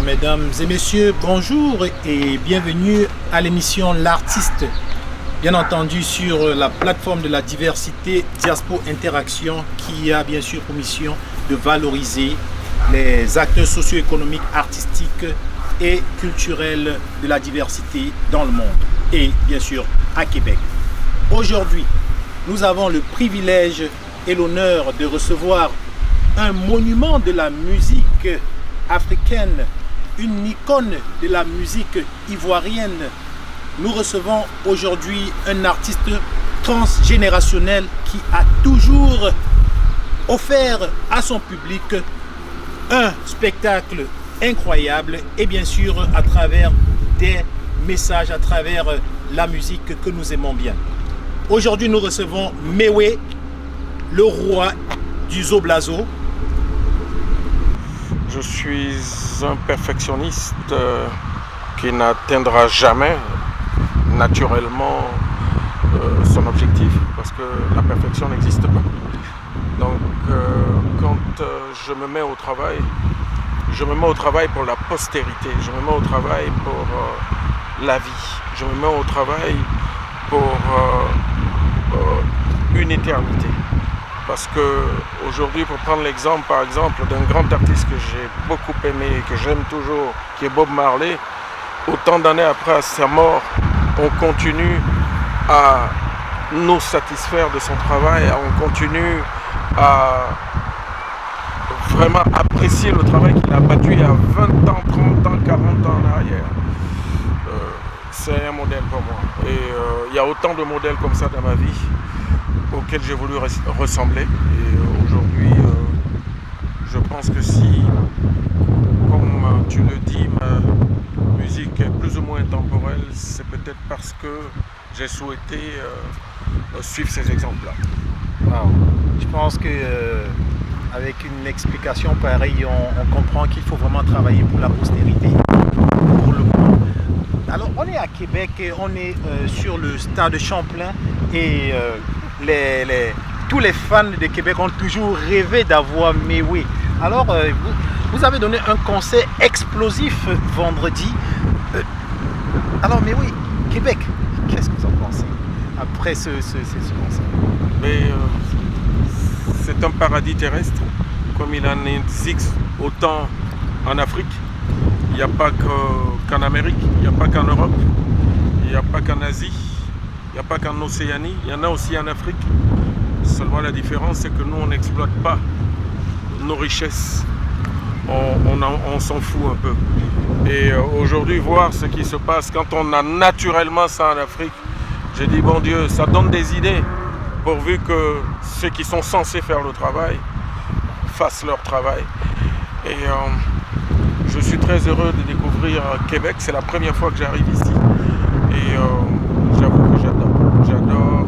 Mesdames et messieurs, bonjour et bienvenue à l'émission L'Artiste. Bien entendu sur la plateforme de la diversité Diaspo Interaction qui a bien sûr pour mission de valoriser les acteurs socio-économiques, artistiques et culturels de la diversité dans le monde et bien sûr à Québec. Aujourd'hui, nous avons le privilège et l'honneur de recevoir un monument de la musique africaine, une icône de la musique ivoirienne. Nous recevons aujourd'hui un artiste transgénérationnel qui a toujours offert à son public un spectacle incroyable et bien sûr à travers des messages, à travers la musique que nous aimons bien. Aujourd'hui, nous recevons Méwé, le roi du Zoblazo. Je suis un perfectionniste qui n'atteindra jamais naturellement son objectif parce que la perfection n'existe pas. Donc quand je me mets au travail pour la postérité, je me mets au travail pour la vie, je me mets au travail pour une éternité. Parce qu'aujourd'hui, pour prendre l'exemple par exemple d'un grand artiste que j'ai beaucoup aimé et que j'aime toujours, qui est Bob Marley, autant d'années après sa mort, on continue à nous satisfaire de son travail, on continue à vraiment apprécier le travail qu'il a battu il y a 20 ans, 30 ans, 40 ans en arrière. C'est un modèle pour moi. Et il y a autant de modèles comme ça dans ma vie auxquels j'ai voulu ressembler. Et aujourd'hui, je pense que si, comme tu le dis, ma musique est plus ou moins intemporelle, c'est peut-être parce que j'ai souhaité suivre ces exemples-là. Wow. Je pense que avec une explication pareille, on comprend qu'il faut vraiment travailler pour la postérité, pour le moment. Alors, on est à Québec et on est sur le stade Champlain et tous les fans de Québec ont toujours rêvé d'avoir Méwé. Alors, vous avez donné un concert explosif vendredi. Alors, Méwé, Québec, qu'est-ce que vous en pensez après ce concert? Mais c'est un paradis terrestre, comme il en existe autant en Afrique. Il n'y a pas qu'en Amérique, il n'y a pas qu'en Europe, il n'y a pas qu'en Asie, il n'y a pas qu'en Océanie, il y en a aussi en Afrique. Seulement la différence, c'est que nous, on n'exploite pas nos richesses. On s'en fout un peu. Et aujourd'hui, voir ce qui se passe quand on a naturellement ça en Afrique, j'ai dit, bon Dieu, ça donne des idées, pourvu que ceux qui sont censés faire le travail fassent leur travail. Et je suis très heureux de découvrir Québec, c'est la première fois que j'arrive ici. Et j'avoue que j'adore. J'adore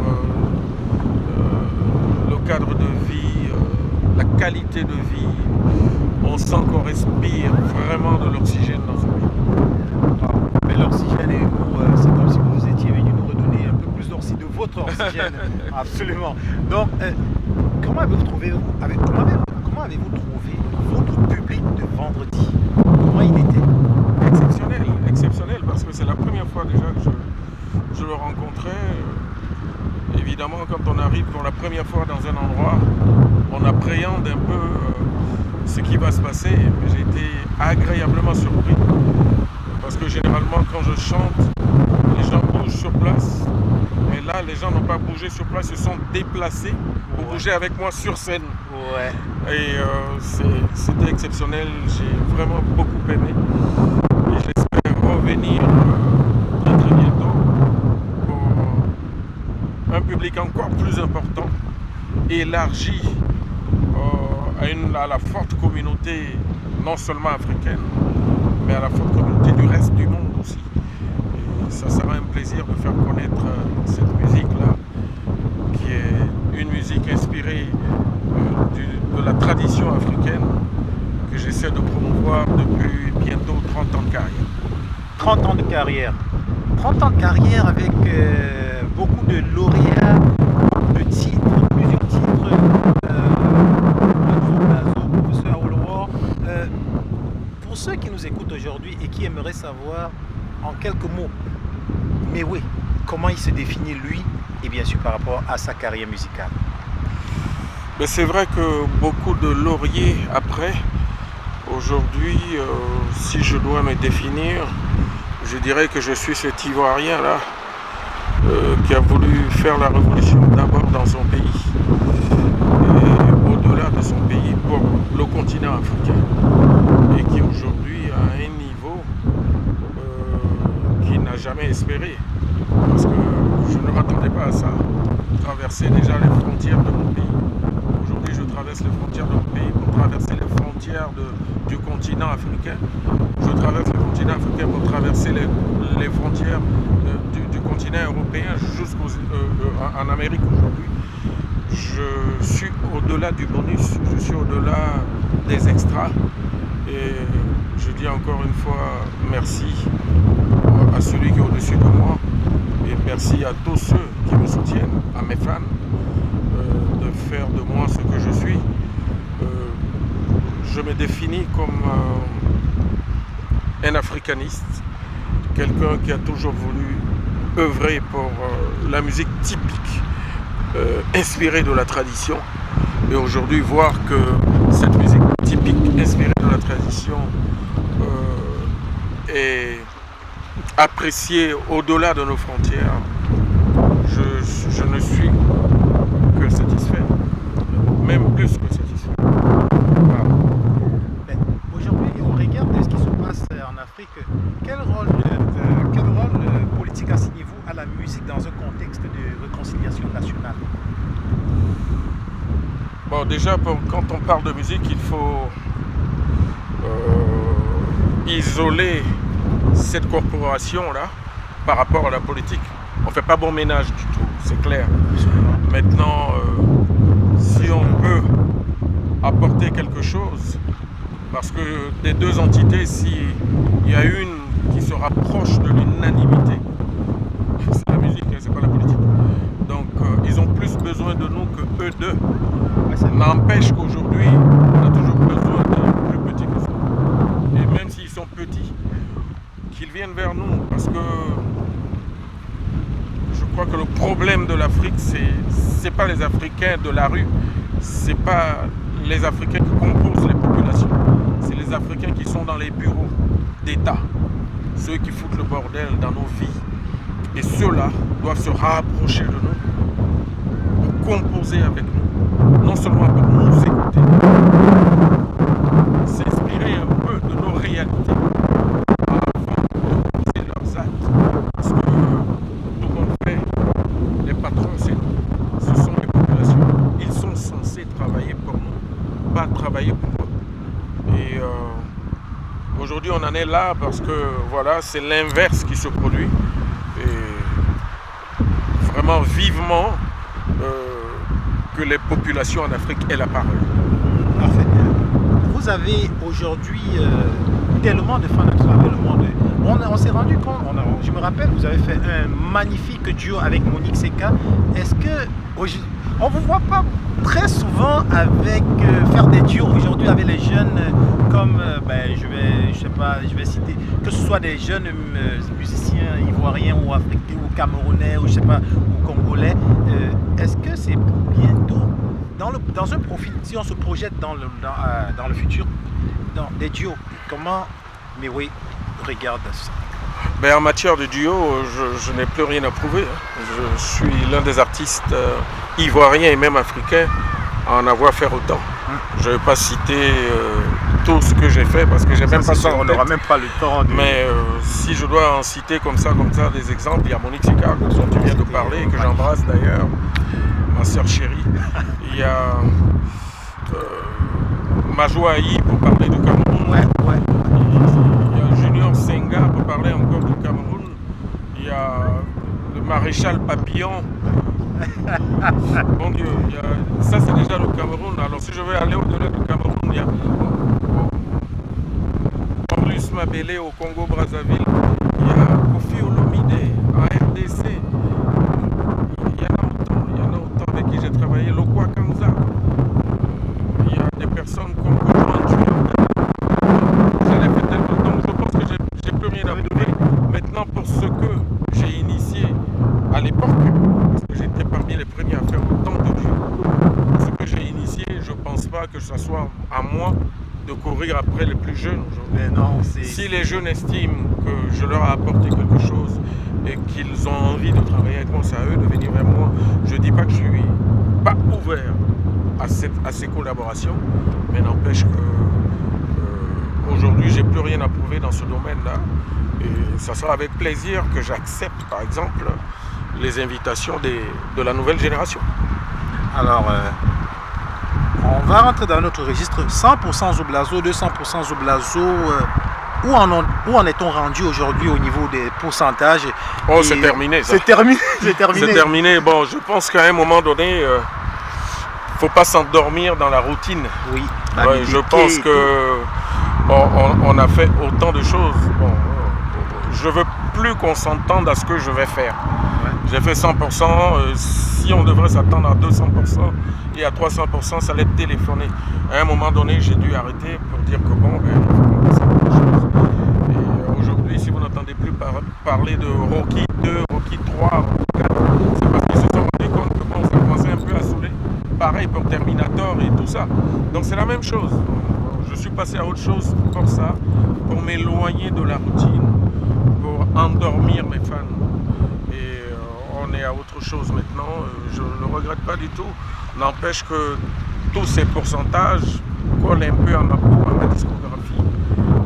le cadre de vie, la qualité de vie. On sent qu'on respire vraiment de l'oxygène dans ce pays. Mais l'oxygène, et vous, c'est comme si vous étiez venu nous redonner un peu plus de votre oxygène. Absolument. Donc, comment avez-vous trouvé votre public de vendredi? Comment il était? Exceptionnel, parce que c'est la première fois déjà que je le rencontrais. Évidemment, quand on arrive pour la première fois dans un endroit, on appréhende un peu ce qui va se passer. J'ai été agréablement surpris. Parce que généralement, quand je chante, les gens bougent sur place. Mais là, les gens n'ont pas bougé sur place, ils se sont déplacés pour bouger avec moi sur scène. Ouais. Et c'était exceptionnel, j'ai vraiment beaucoup aimé. Et j'espère revenir très très bientôt pour un public encore plus important, élargi à la forte communauté, non seulement africaine, mais à la forte communauté du reste du monde aussi. Et ça sera un plaisir de faire connaître cette musique-là, qui est une musique inspirée de la tradition africaine que j'essaie de promouvoir depuis bientôt 30 ans de carrière. 30 ans de carrière. 30 ans de carrière avec beaucoup de lauréats, de titres, plusieurs titres, professeur Awolowo. Pour ceux qui nous écoutent aujourd'hui, savoir en quelques mots, mais oui, comment il se définit lui et bien sûr par rapport à sa carrière musicale. Mais c'est vrai que beaucoup de lauriers après, aujourd'hui, si je dois me définir, je dirais que je suis cet Ivoirien-là qui a voulu faire la révolution d'abord dans son pays et au-delà de son pays pour le continent africain et qui aujourd'hui a un niveau qu'il n'a jamais espéré parce que je ne m'attendais pas à ça, traverser déjà les frontières de mon pays. Aujourd'hui je traverse les frontières de mon pays pour traverser les frontières du continent africain. Je traverse le continent africain pour traverser les frontières du continent européen jusqu'en Amérique aujourd'hui. Je suis au-delà du bonus, je suis au-delà des extras. Et je dis encore une fois merci à celui qui est au-dessus de moi. Et merci à tous ceux qui me soutiennent, à mes fans, de faire de moi ce que je suis. Je me définis comme un africaniste, quelqu'un qui a toujours voulu œuvrer pour la musique typique, inspirée de la tradition. Et aujourd'hui, voir que cette musique typique, inspirée de la tradition, est appréciée au-delà de nos frontières, je ne suis que satisfait, même plus que satisfait. Voilà. Aujourd'hui, au regard de ce qui se passe en Afrique, quel rôle politique assignez-vous à la musique dans un contexte de réconciliation nationale? Bon, déjà, quand on parle de musique, il faut isoler cette corporation-là par rapport à la politique. On ne fait pas bon ménage du tout, c'est clair. Maintenant, si on peut apporter quelque chose, parce que des deux entités, s'il y a une qui se rapproche de l'unanimité, c'est la musique, c'est pas la politique. Donc ils ont plus besoin de nous que eux deux. N'empêche qu'aujourd'hui, on a toujours besoin d'un plus petit que ça. Et même s'ils sont petits, qu'ils viennent vers nous, parce que je crois que le problème de l'Afrique, c'est pas les Africains de la rue, c'est pas les Africains qui composent les populations, c'est les Africains qui sont dans les bureaux d'État, ceux qui foutent le bordel dans nos vies. Et ceux-là doivent se rapprocher de nous, pour composer avec nous, non seulement pour nous écouter, s'inspirer un peu de nos réalités avant de poser leurs actes. Parce que tout qu'on fait, les patrons, c'est nous, ce sont les populations. Ils sont censés travailler pour nous, pas travailler pour eux. Et aujourd'hui, on en est là parce que voilà, c'est l'inverse qui se produit. Et vraiment vivement que les populations en Afrique aient la parole. Parfait. Vous avez aujourd'hui tellement de fans à travers le monde. On s'est rendu compte, je me rappelle, vous avez fait un magnifique duo avec Monique Seka. Est-ce que on ne vous voit pas très souvent avec faire des duos aujourd'hui avec les jeunes comme je vais citer que ce soit des jeunes musiciens ivoiriens ou africains ou camerounais ou je sais pas ou congolais. Est-ce que c'est bientôt dans un profil, si on se projette dans le futur, dans des duos, comment Mewe regarde ça? Ben, en matière de duo, je n'ai plus rien à prouver. Je suis l'un des artistes ivoiriens et même africains à en avoir fait autant. Je ne vais pas citer tout ce que j'ai fait parce que j'ai même pas ça en tête. On n'aura même pas le temps. Mais si je dois en citer comme ça des exemples, il y a Monique Seka dont tu viens de parler et que j'embrasse d'ailleurs, ma soeur chérie. Il y a Majoa Ayi pour parler du Cameroun. Ouais. Il y a Junior Senga pour parler encore du Cameroun. Il y a le maréchal Papillon. Mon Dieu, ça c'est déjà le Cameroun. Alors si je veux aller au-delà du Cameroun, il y a Maurice Mabélé au Congo-Brazzaville. Il y a Kofi Olomide en RDC. Il y en a autant avec qui j'ai travaillé. Lokwa Kanza. Il y a des personnes comme Kojo Antuyo. J'en ai fait tellement. Donc je pense que j'ai plus rien à pas que ce soit à moi de courir après les plus jeunes aujourd'hui. Mais non, Si les jeunes estiment que je leur ai apporté quelque chose et qu'ils ont envie de travailler avec moi, c'est à eux de venir vers moi. Je ne dis pas que je suis pas ouvert à ces collaborations, mais n'empêche que aujourd'hui, j'ai plus rien à prouver dans ce domaine-là. Et ça sera avec plaisir que j'accepte, par exemple, les invitations de la nouvelle génération. Alors, on va rentrer dans notre registre 100% Zoblazo, 200% Zoblazo. Où en est-on rendu aujourd'hui au niveau des pourcentages? Oh, c'est terminé ça. C'est terminé. C'est terminé. C'est terminé. Bon, je pense qu'à un moment donné, faut pas s'endormir dans la routine. Oui. Ouais, je pense que on a fait autant de choses. Bon, je veux plus qu'on s'entende à ce que je vais faire. Ouais. J'ai fait 100%. Si on devrait s'attendre à 200% et à 300%, ça allait téléphoner. À un moment donné, j'ai dû arrêter pour dire que bon, il faut qu'on passe à autre chose. Et aujourd'hui, si vous n'entendez plus parler de Rocky 2, Rocky 3, Rocky 4, c'est parce qu'ils se sont rendus compte que bon, ça commençait un peu à saouler. Pareil pour Terminator et tout ça. Donc c'est la même chose. Je suis passé à autre chose pour ça, pour m'éloigner de la routine, pour endormir mes fans. Et on est à autre chose maintenant. Je ne le regrette pas du tout. N'empêche que tous ces pourcentages collent un peu à ma peau, à ma discographie.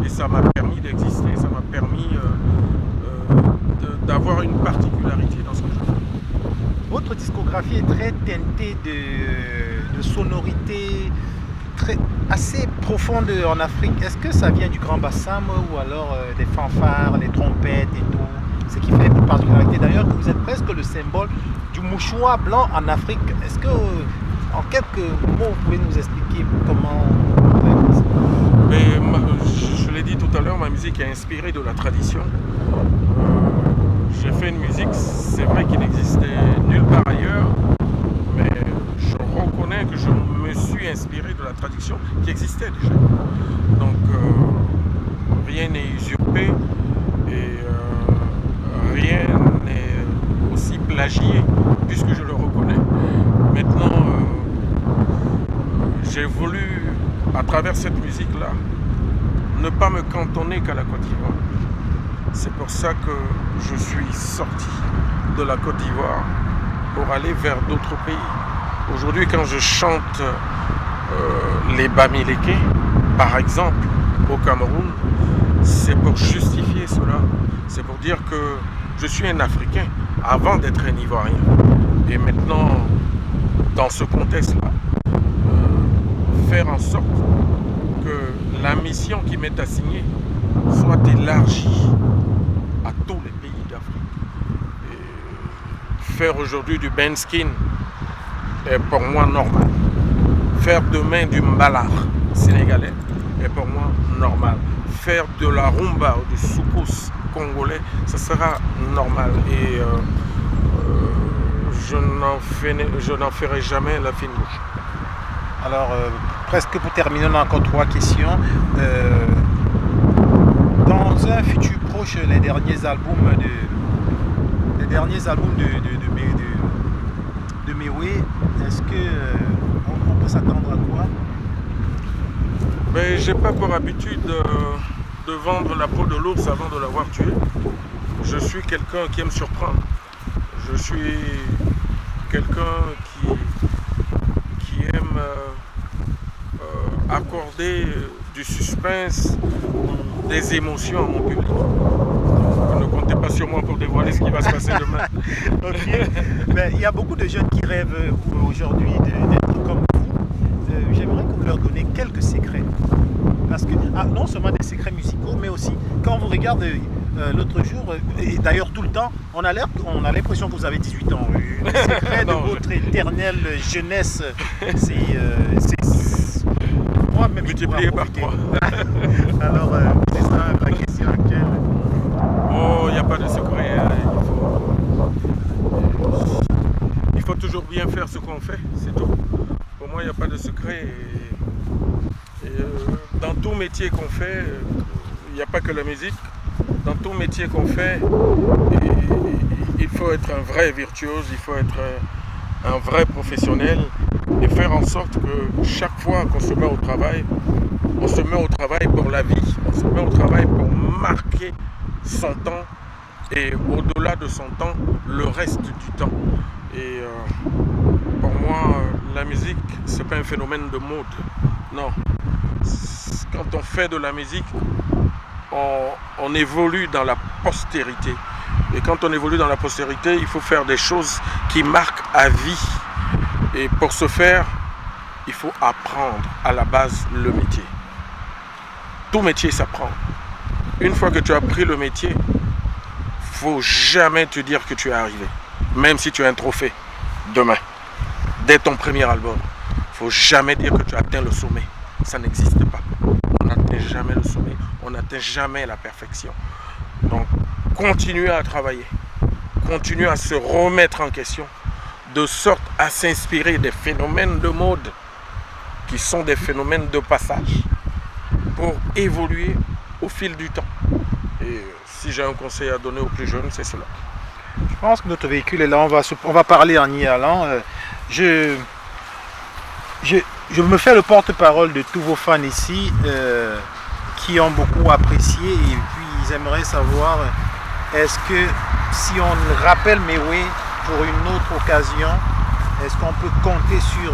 Et ça m'a permis d'exister, ça m'a permis d'avoir une particularité dans ce que je fais. Votre discographie est très teintée de sonorités assez profondes en Afrique. Est-ce que ça vient du Grand Bassam ou alors des fanfares, les trompettes et tout? Ce qui fait une particularité. D'ailleurs, vous êtes presque le symbole du mouchoir blanc en Afrique. Est-ce que, en quelques mots, vous pouvez nous expliquer comment... Mais, je l'ai dit tout à l'heure, ma musique est inspirée de la tradition. J'ai fait une musique, c'est vrai qu'il n'existait nulle part ailleurs, mais je reconnais que je me suis inspiré de la tradition qui existait déjà. Donc rien n'est usurpé et rien n'est aussi plagié puisque je le reconnais. Maintenant, j'ai voulu, à travers cette musique-là, ne pas me cantonner qu'à la Côte d'Ivoire. C'est pour ça que je suis sorti de la Côte d'Ivoire pour aller vers d'autres pays. Aujourd'hui, quand je chante les Bamileke, par exemple, au Cameroun, c'est pour justifier cela. C'est pour dire que je suis un Africain avant d'être un Ivoirien. Et maintenant, dans ce contexte-là, faire en sorte que la mission qui m'est assignée soit élargie à tous les pays d'Afrique. Faire aujourd'hui du Benskin est pour moi normal. Faire demain du Mbalar sénégalais est pour moi normal. Faire de la rumba ou du soukous congolais, ça sera normal. Et je n'en ferai jamais la fine bouche. Alors, presque pour terminer, on a encore 3 questions. Dans un futur proche, les derniers albums de Mewe, est-ce que on peut s'attendre à quoi? Mais j'ai pas pour habitude de vendre la peau de l'ours avant de l'avoir tué. Je suis quelqu'un qui aime surprendre. Je suis quelqu'un qui aime accorder du suspense, des émotions à mon public. Ne comptez pas sur moi pour dévoiler ce qui va se passer demain. Ok. Mais il y a beaucoup de jeunes qui rêvent aujourd'hui d'être comme vous. J'aimerais que vous leur donniez quelques secrets. Parce que, non seulement des secrets musicaux, mais aussi, quand on vous regarde l'autre jour, et d'ailleurs tout le temps, on a l'impression que vous avez 18 ans. Le secret de votre éternelle jeunesse, c'est moi-même multiplié par 3. Alors, c'est ça la question actuelle. Oh, il n'y a pas de secret. Il faut toujours bien faire ce qu'on fait, c'est tout. Pour moi, il n'y a pas de secret. Dans tout métier qu'on fait, il n'y a pas que la musique. Dans tout métier qu'on fait, il faut être un vrai virtuose, il faut être un vrai professionnel et faire en sorte que chaque fois qu'on se met au travail, on se met au travail pour la vie, on se met au travail pour marquer son temps et au-delà de son temps, le reste du temps. Et pour moi, la musique, c'est pas un phénomène de mode. Non. Quand on fait de la musique, on évolue dans la postérité. Et quand on évolue dans la postérité, il faut faire des choses qui marquent à vie. Et pour ce faire, il faut apprendre à la base le métier. Tout métier s'apprend. Une fois que tu as appris le métier, il ne faut jamais te dire que tu es arrivé. Même si tu as un trophée demain, dès ton premier album, il ne faut jamais dire que tu as atteint le sommet. Ça n'existe pas. On n'atteint jamais le sommet. On n'atteint jamais la perfection. Donc, continuer à travailler. Continuer à se remettre en question. De sorte à s'inspirer des phénomènes de mode qui sont des phénomènes de passage pour évoluer au fil du temps. Et si j'ai un conseil à donner aux plus jeunes, c'est cela. Je pense que notre véhicule est là, on va parler en y allant. Je me fais le porte-parole de tous vos fans ici qui ont beaucoup apprécié et puis ils aimeraient savoir est-ce que si on rappelle Mewé pour une autre occasion, est-ce qu'on peut compter sur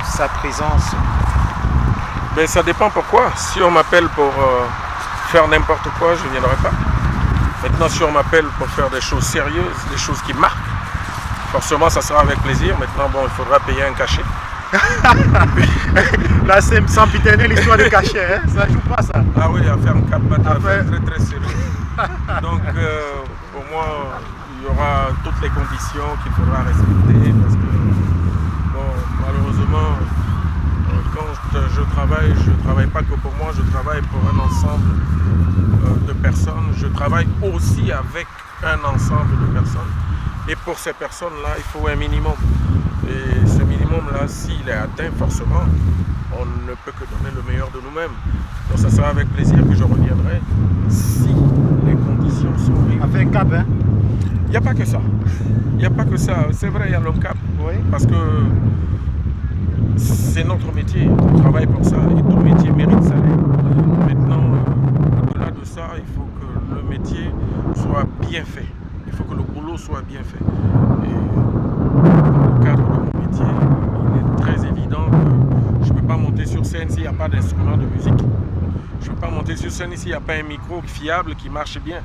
sa présence? Ben, ça dépend pourquoi. Si on m'appelle pour faire n'importe quoi, je ne viendrai pas. Maintenant, si on m'appelle pour faire des choses sérieuses, des choses qui marquent, forcément, ça sera avec plaisir. Maintenant, bon, il faudra payer un cachet. Là, c'est sans pitainer l'histoire de cachet, hein? Ça joue pas ça. Ah oui, à faire un cap très très sérieux. Donc, pour moi, il y aura toutes les conditions qu'il faudra respecter parce que, bon, malheureusement, quand je travaille pas que pour moi, je travaille pour un ensemble de personnes. Je travaille aussi avec un ensemble de personnes. Et pour ces personnes-là, il faut un minimum. Et ce minimum-là, s'il est atteint, forcément, on ne peut que donner le meilleur de nous-mêmes. Donc ça sera avec plaisir que je reviendrai si les conditions sont réunies. Avec cap, hein? Il n'y a pas que ça. Il n'y a pas que ça. C'est vrai, il y a l'ONCAP. Oui. Parce que c'est notre métier. On travaille pour ça. Et tout métier mérite salaire. Maintenant, au-delà de ça, il faut que le métier soit bien fait. Il faut que le boulot soit bien fait. Et dans le cadre de mon métier, il est très évident que je ne peux pas monter sur scène s'il n'y a pas d'instrument de musique. Je ne peux pas monter sur scène s'il n'y a pas un micro fiable qui marche bien.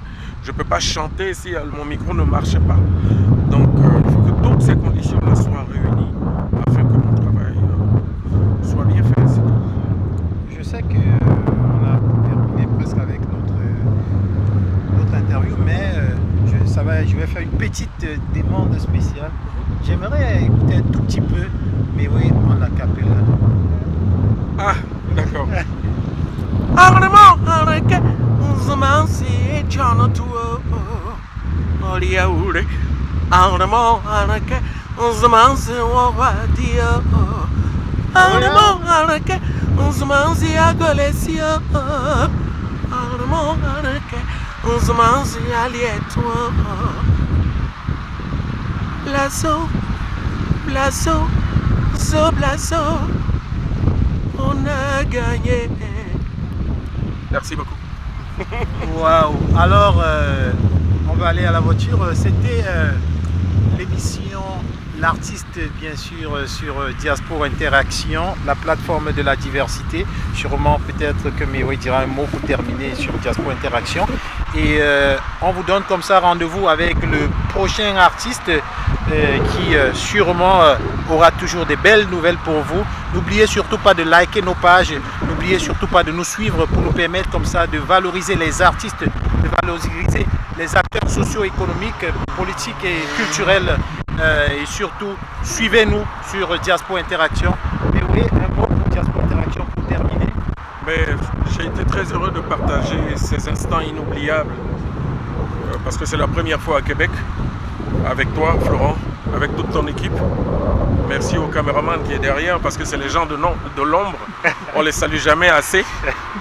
Je ne peux pas chanter si mon micro ne marche pas. Donc il faut que toutes ces conditions-là soient réunies afin que mon travail soit bien fait. Je sais qu'on a terminé presque avec notre interview, mais je vais faire une petite demande spéciale. J'aimerais écouter un tout petit peu, mais oui, en acapella. Ah, d'accord. On a gagné. Merci beaucoup. Waouh. Alors, on va aller à la voiture. C'était l'émission L'artiste, bien sûr, sur Diaspora Interaction, la plateforme de la diversité. Sûrement, peut-être que Mewé dira un mot pour terminer sur Diaspora Interaction. Et on vous donne comme ça rendez-vous avec le prochain artiste qui sûrement aura toujours des belles nouvelles pour vous. N'oubliez surtout pas de liker nos pages. N'oubliez surtout pas de nous suivre pour nous permettre comme ça de valoriser les artistes, de valoriser les acteurs socio-économiques, politiques et culturels. Et surtout, suivez-nous sur Diaspora Interaction. Mais oui, un mot pour Diaspora Interaction pour terminer. J'ai été très heureux de partager ces instants inoubliables parce que c'est la première fois à Québec avec toi, Florent, avec toute ton équipe. Merci au caméraman qui est derrière parce que c'est les gens de l'ombre. On les salue jamais assez.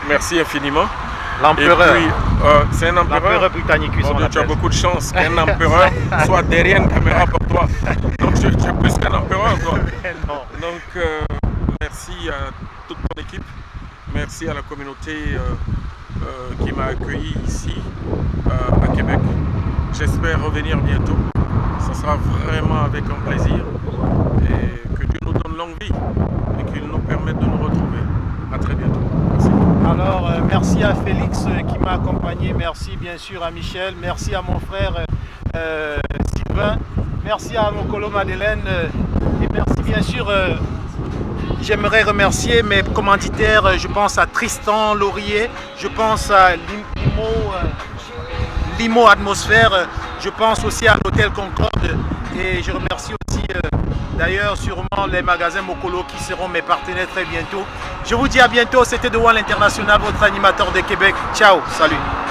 Merci infiniment. L'empereur. C'est un empereur. L'empereur britannique. Tu as beaucoup de chance qu'un empereur soit derrière une caméra pour toi. Donc tu es plus qu'un empereur, toi. Non. Donc, merci à toute ton équipe. Merci à la communauté qui m'a accueilli ici, à Québec. J'espère revenir bientôt. Ce sera vraiment avec un plaisir. Et que Dieu nous donne longue vie et qu'il nous permette de nous retrouver. À très bientôt. Merci. Alors, merci à Félix qui m'a accompagné. Merci bien sûr à Michel. Merci à mon frère Sylvain. Merci à mon colo Madeleine. Et merci bien sûr. J'aimerais remercier mes commanditaires. Je pense à Tristan Laurier. Je pense à Limo Atmosphère. Je pense aussi à l'Hôtel Concorde. Et je remercie aussi d'ailleurs sûrement les magasins Mokolo qui seront mes partenaires très bientôt. Je vous dis à bientôt. C'était The One International, votre animateur de Québec. Ciao, salut.